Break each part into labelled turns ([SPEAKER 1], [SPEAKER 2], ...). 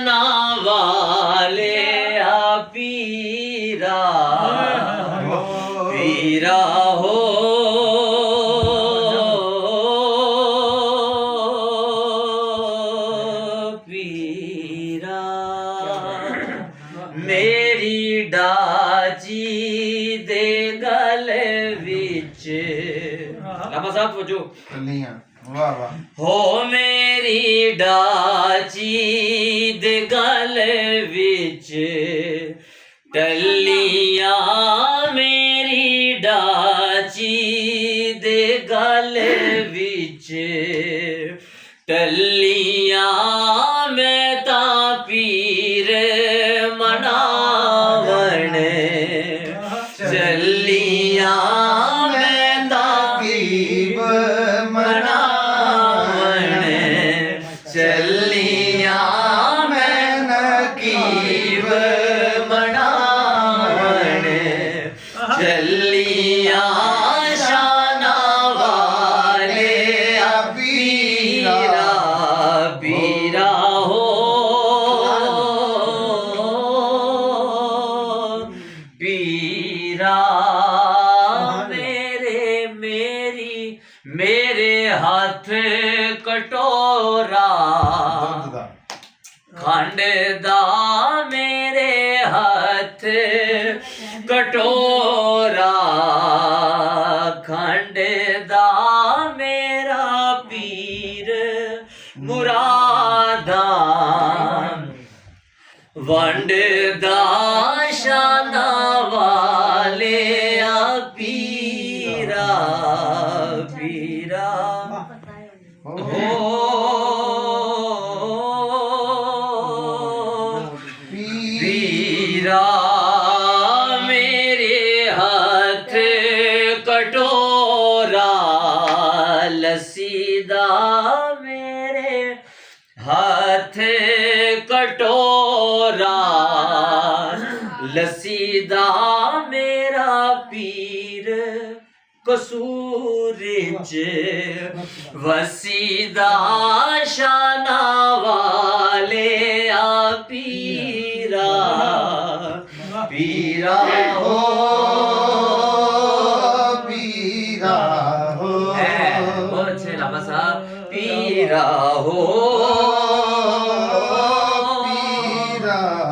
[SPEAKER 1] ना वाले आ पीरा पीरा हो पीरा मेरी डाची दे गल विच लम्हा साहब वजो
[SPEAKER 2] वाह वाह
[SPEAKER 1] हो मेरी डाची दे गल विच टलियां मेरी डाची दे गल विच टलियां मैं ता पीर मनावण चलियां मैं ता
[SPEAKER 2] गरीब
[SPEAKER 1] मनावण चलियां मैं नकीब मनावण चलियां शाना वाले आ पीरा पीरा हो पीरा मेरे हाथ कटोरा खंड दा मेरे हाथ कटोरा खंड दा मेरा पीर मुरादा वंड दा शाना वाले आ पीरा पीरा हो पीरा मेरे हाथ कटोरा लसीदा मेरे हाथ कटोरा लसीदा मेरा पीर कसूर च वसीदा शाना वाले आ पीरा पीरा हो
[SPEAKER 2] पीरा हो
[SPEAKER 1] बहुत अच्छे लम्हा साहब पीरा हो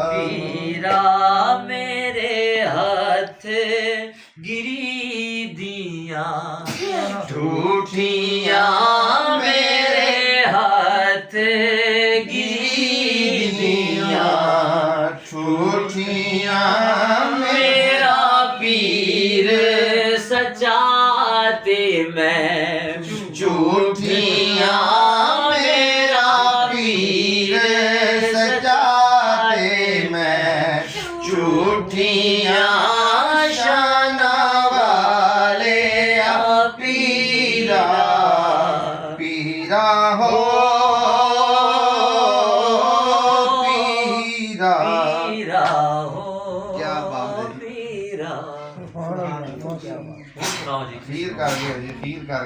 [SPEAKER 1] पीरा मेरे हाथ गिरी दिया ठूठियां मेरे हाथ गिरी दिया
[SPEAKER 2] ठूठियां
[SPEAKER 1] मेरा पीर सचाते मैं झूठियां मेरा पीर
[SPEAKER 2] सजाते मैं झूठियां शाना वाले आ पीरा पीरा हो पीरा
[SPEAKER 1] पीरा हो
[SPEAKER 2] क्या बात है
[SPEAKER 1] पीरा
[SPEAKER 2] फील कर दिया जी फील कर